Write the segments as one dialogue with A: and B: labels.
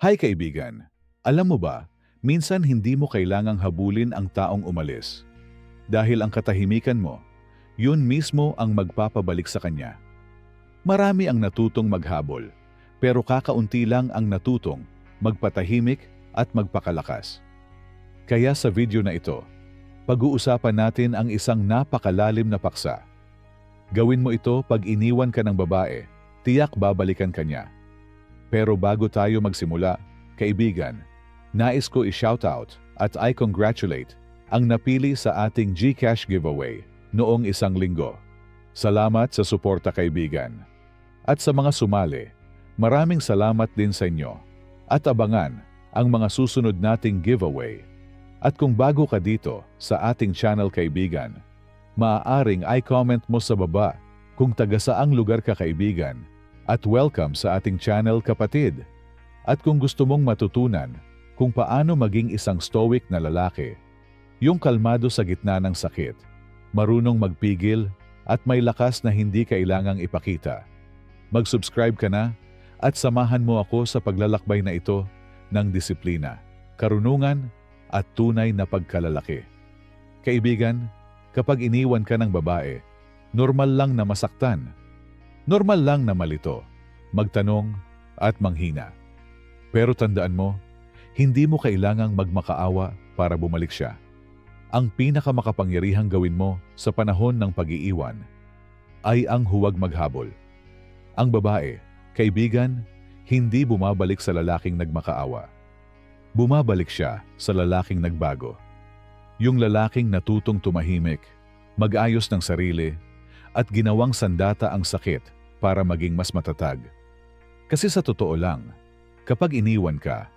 A: Hi kaibigan! Alam mo ba, minsan hindi mo kailangang habulin ang taong umalis. Dahil ang katahimikan mo, yun mismo ang magpapabalik sa kanya. Marami ang natutong maghabol, pero kakaunti lang ang natutong magpatahimik at magpakalakas. Kaya sa video na ito, pag-uusapan natin ang isang napakalalim na paksa. Gawin mo ito pag iniwan ka ng babae, tiyak babalikan ka niya. Pero bago tayo magsimula, kaibigan, nais ko i-shoutout at i-congratulate ang napili sa ating GCash giveaway noong isang linggo. Salamat sa suporta kaibigan. At sa mga sumali, maraming salamat din sa inyo. At abangan ang mga susunod nating giveaway. At kung bago ka dito sa ating channel kaibigan, maaaring i-comment mo sa baba kung taga saang lugar ka kaibigan. At welcome sa ating channel kapatid. At kung gusto mong matutunan kung paano maging isang stoic na lalaki, yung kalmado sa gitna ng sakit, marunong magpigil at may lakas na hindi kailangang ipakita, mag-subscribe ka na at samahan mo ako sa paglalakbay na ito ng disiplina, karunungan at tunay na pagkalalaki. Kaibigan, kapag iniwan ka ng babae, normal lang na masaktan. Normal lang na malito, magtanong at manghina. Pero tandaan mo, hindi mo kailangang magmakaawa para bumalik siya. Ang pinakamakapangyarihang gawin mo sa panahon ng pag-iiwan ay ang huwag maghabol. Ang babae, kaibigan, hindi bumabalik sa lalaking nagmakaawa. Bumabalik siya sa lalaking nagbago. Yung lalaking natutong tumahimik, mag-ayos ng sarili, at ginawang sandata ang sakit para maging mas matatag. Kasi sa totoo lang, kapag iniwan ka,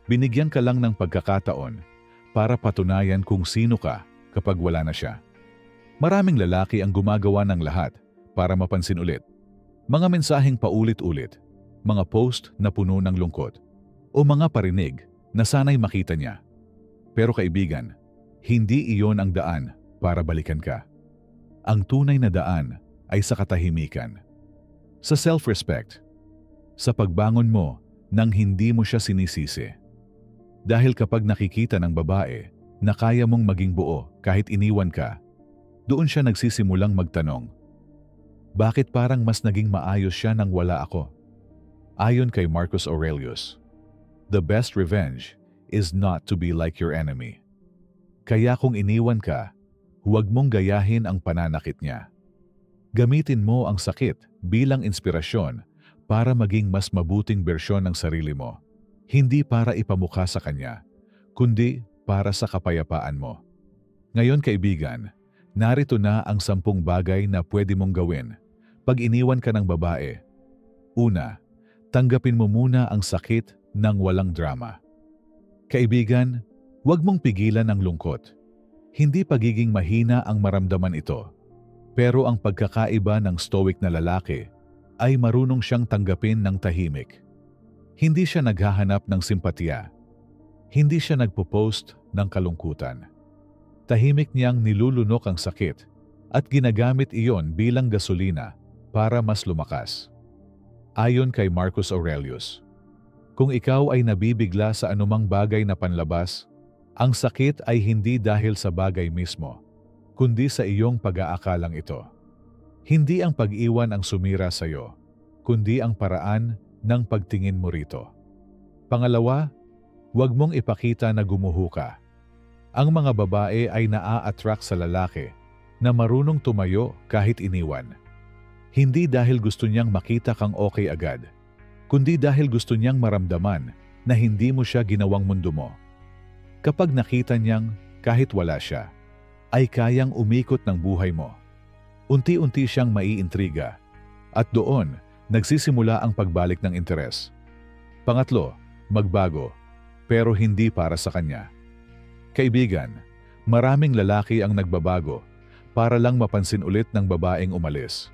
A: binigyan ka lang ng pagkakataon para patunayan kung sino ka kapag wala na siya. Maraming lalaki ang gumagawa ng lahat para mapansin ulit. Mga mensaheng paulit-ulit, mga post na puno ng lungkot, o mga parinig na sana'y makita niya. Pero kaibigan, hindi iyon ang daan para balikan ka. Ang tunay na daan ay sa katahimikan, sa self-respect, sa pagbangon mo nang hindi mo siya sinisisi. Dahil kapag nakikita ng babae na kaya mong maging buo kahit iniwan ka, doon siya nagsisimulang magtanong, bakit parang mas naging maayos siya nang wala ako? Ayon kay Marcus Aurelius, the best revenge is not to be like your enemy. Kaya kung iniwan ka, huwag mong gayahin ang pananakit niya. Gamitin mo ang sakit bilang inspirasyon para maging mas mabuting bersyon ng sarili mo. Hindi para ipamukha sa kanya, kundi para sa kapayapaan mo. Ngayon kaibigan, narito na ang 10 bagay na pwede mong gawin pag iniwan ka ng babae. Una, tanggapin mo muna ang sakit ng walang drama. Kaibigan, huwag mong pigilan ang lungkot. Hindi pagiging mahina ang maramdaman ito, pero ang pagkakaiba ng stoic na lalaki ay marunong siyang tanggapin ng tahimik. Hindi siya naghahanap ng simpatya. Hindi siya nagpo-post ng kalungkutan. Tahimik niyang nilulunok ang sakit at ginagamit iyon bilang gasolina para mas lumakas. Ayon kay Marcus Aurelius, kung ikaw ay nabibigla sa anumang bagay na panlabas, ang sakit ay hindi dahil sa bagay mismo, kundi sa iyong pag-aakalang ito. Hindi ang pag-iwan ang sumira sa iyo, kundi ang paraan ng pagtingin mo rito. Pangalawa, huwag mong ipakita na gumuho ka. Ang mga babae ay naa-attract sa lalaki na marunong tumayo kahit iniwan. Hindi dahil gusto niyang makita kang okay agad, kundi dahil gusto niyang maramdaman na hindi mo siya ginawang mundo mo. Kapag nakita niyang kahit wala siya, ay kayang umikot ng buhay mo, unti-unti siyang maiintriga at doon nagsisimula ang pagbalik ng interes. Pangatlo, magbago, pero hindi para sa kanya. Kaibigan, maraming lalaki ang nagbabago para lang mapansin ulit ng babaeng umalis.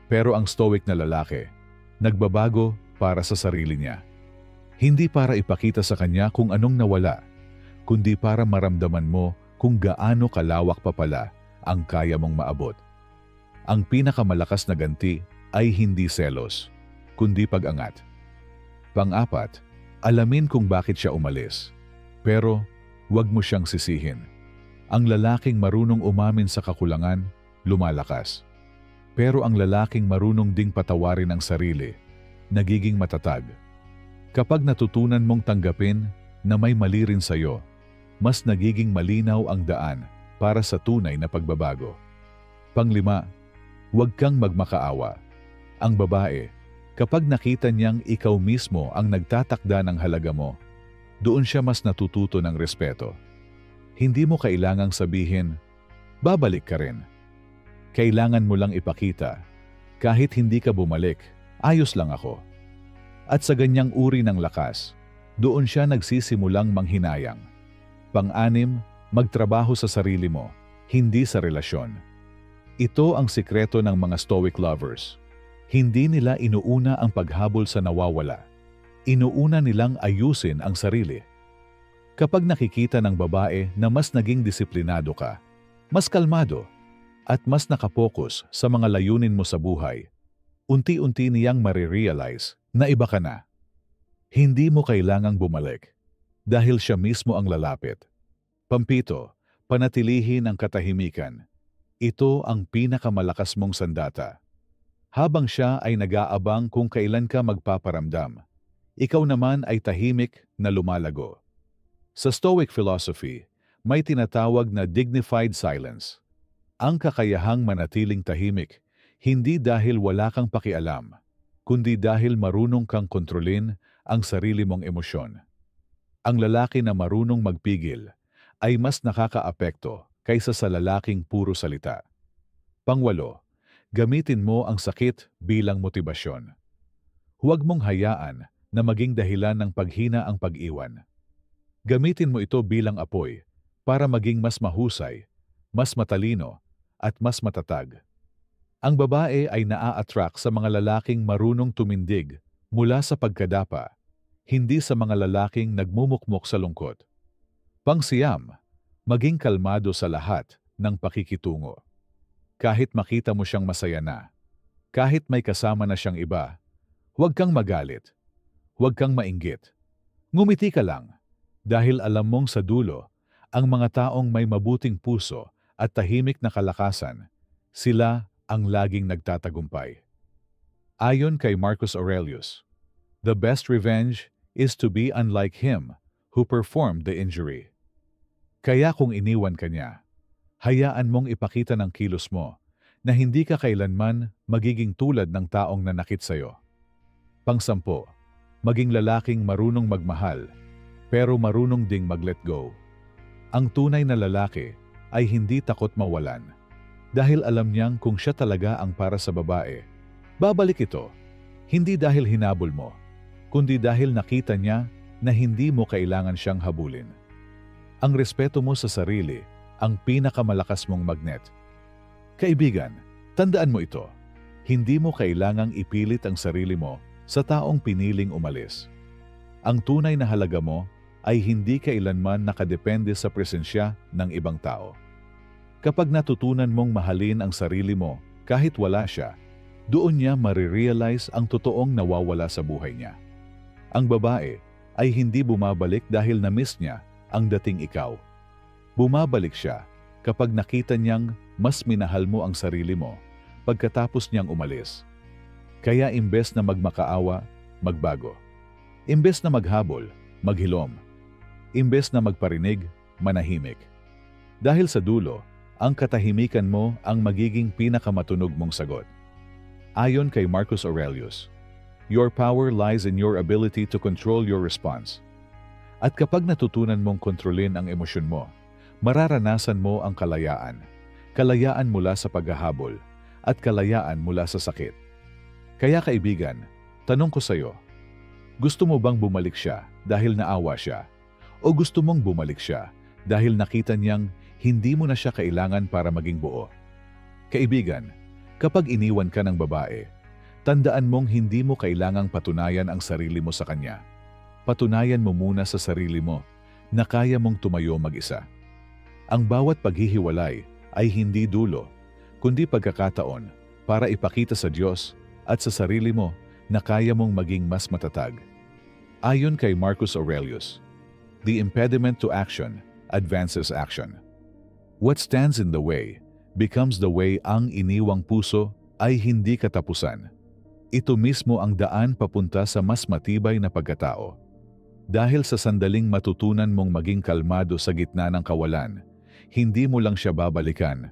A: Pero ang stoic na lalaki, nagbabago para sa sarili niya. Hindi para ipakita sa kanya kung anong nawala, kundi para maramdaman mo kung gaano kalawak pa pala ang kaya mong maabot. Ang pinakamalakas na ganti ay hindi selos, kundi pag-angat. Pang-apat, Alamin kung bakit siya umalis. Pero, huwag mo siyang sisihin. Ang lalaking marunong umamin sa kakulangan, lumalakas. Pero ang lalaking marunong ding patawarin ang sarili, nagiging matatag. Kapag natutunan mong tanggapin na may mali rin sa'yo, mas nagiging malinaw ang daan para sa tunay na pagbabago. Panglima, huwag kang magmakaawa. Ang babae, kapag nakita niyang ikaw mismo ang nagtatakda ng halaga mo, doon siya mas natututo ng respeto. Hindi mo kailangang sabihin, babalik ka rin. Kailangan mo lang ipakita, kahit hindi ka bumalik, ayos lang ako. At sa ganyang uri ng lakas, doon siya nagsisimulang manghinayang. Pang-anim, magtrabaho sa sarili mo, hindi sa relasyon. Ito ang sikreto ng mga Stoic lovers. Hindi nila inuuna ang paghabol sa nawawala. Inuuna nilang ayusin ang sarili. Kapag nakikita ng babae na mas naging disiplinado ka, mas kalmado, at mas nakapokus sa mga layunin mo sa buhay, unti-unti niyang marirealize na iba ka na. Hindi mo kailangang bumalik dahil siya mismo ang lalapit. Pampito, panatilihin ang katahimikan. Ito ang pinakamalakas mong sandata. Habang siya ay nag-aabang kung kailan ka magpaparamdam, ikaw naman ay tahimik na lumalago. Sa Stoic philosophy, may tinatawag na dignified silence. Ang kakayahang manatiling tahimik, hindi dahil wala kang pakialam, kundi dahil marunong kang kontrolin ang sarili mong emosyon. Ang lalaki na marunong magpigil ay mas nakakaapekto kaysa sa lalaking puro salita. Pangwalo, gamitin mo ang sakit bilang motibasyon. Huwag mong hayaan na maging dahilan ng paghina ang pag-iwan. Gamitin mo ito bilang apoy para maging mas mahusay, mas matalino, at mas matatag. Ang babae ay naa-attract sa mga lalaking marunong tumindig mula sa pagkadapa, hindi sa mga lalaking nagmumukmok sa lungkot. Pangsiyam, maging kalmado sa lahat ng pakikitungo. Kahit makita mo siyang masaya na, kahit may kasama na siyang iba, huwag kang magalit, huwag kang mainggit. Ngumiti ka lang, dahil alam mong sa dulo, ang mga taong may mabuting puso at tahimik na kalakasan, sila ang laging nagtatagumpay. Ayon kay Marcus Aurelius, the best revenge is to be unlike him who performed the injury. Kaya kung iniwan ka niya, hayaan mong ipakita ng kilos mo na hindi ka kailanman magiging tulad ng taong nanakit sa'yo. Pangsampo, maging lalaking marunong magmahal, pero marunong ding mag-let go. Ang tunay na lalaki ay hindi takot mawalan, dahil alam niyang kung siya talaga ang para sa babae, babalik ito, hindi dahil hinabol mo, kundi dahil nakita niya na hindi mo kailangan siyang habulin. Ang respeto mo sa sarili ang pinakamalakas mong magnet. Kaibigan, tandaan mo ito. Hindi mo kailangang ipilit ang sarili mo sa taong piniling umalis. Ang tunay na halaga mo ay hindi kailanman nakadepende sa presensya ng ibang tao. Kapag natutunan mong mahalin ang sarili mo kahit wala siya, doon niya marirealize ang totoong nawawala sa buhay niya. Ang babae ay hindi bumabalik dahil na-miss niya ang dating ikaw. Bumabalik siya kapag nakita niyang mas minahal mo ang sarili mo pagkatapos niyang umalis. Kaya imbes na magmakaawa, magbago. Imbes na maghabol, maghilom. Imbes na magparinig, manahimik. Dahil sa dulo, ang katahimikan mo ang magiging pinakamatunog mong sagot. Ayon kay Marcus Aurelius, your power lies in your ability to control your response. At kapag natutunan mong kontrolin ang emosyon mo, mararanasan mo ang kalayaan. Kalayaan mula sa paghahabol at kalayaan mula sa sakit. Kaya kaibigan, tanong ko sa'yo, gusto mo bang bumalik siya dahil naawa siya? O gusto mong bumalik siya dahil nakita niyang hindi mo na siya kailangan para maging buo? Kaibigan, kapag iniwan ka ng babae, tandaan mong hindi mo kailangang patunayan ang sarili mo sa kanya. Patunayan mo muna sa sarili mo na kaya mong tumayo mag-isa. Ang bawat paghihiwalay ay hindi dulo, kundi pagkakataon para ipakita sa Diyos at sa sarili mo na kaya mong maging mas matatag. Ayon kay Marcus Aurelius, the impediment to action advances action. What stands in the way becomes the way. Ang iniwang puso ay hindi katapusan. Ito mismo ang daan papunta sa mas matibay na pagkatao. Dahil sa sandaling matutunan mong maging kalmado sa gitna ng kawalan, hindi mo lang siya babalikan.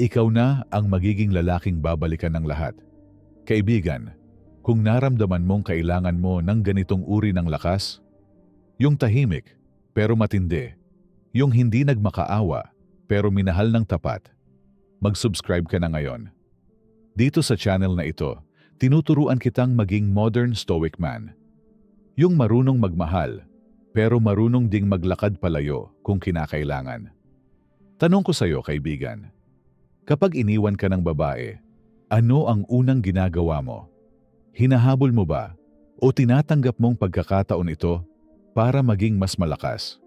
A: Ikaw na ang magiging lalaking babalikan ng lahat. Kaibigan, kung naramdaman mong kailangan mo ng ganitong uri ng lakas, yung tahimik pero matindi, yung hindi nagmakaawa pero minahal ng tapat, mag-subscribe ka na ngayon. Dito sa channel na ito, tinuturuan kitang maging modern stoic man. Yung marunong magmahal, pero marunong ding maglakad palayo kung kinakailangan. Tanong ko sa'yo, kaibigan, kapag iniwan ka ng babae, ano ang unang ginagawa mo? Hinahabol mo ba o tinatanggap mong pagkakataon ito para maging mas malakas?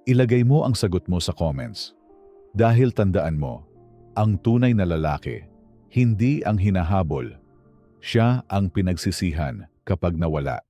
A: Ilagay mo ang sagot mo sa comments. Dahil tandaan mo, ang tunay na lalaki, hindi ang hinahabol. Siya ang pinagsisihan kapag nawala.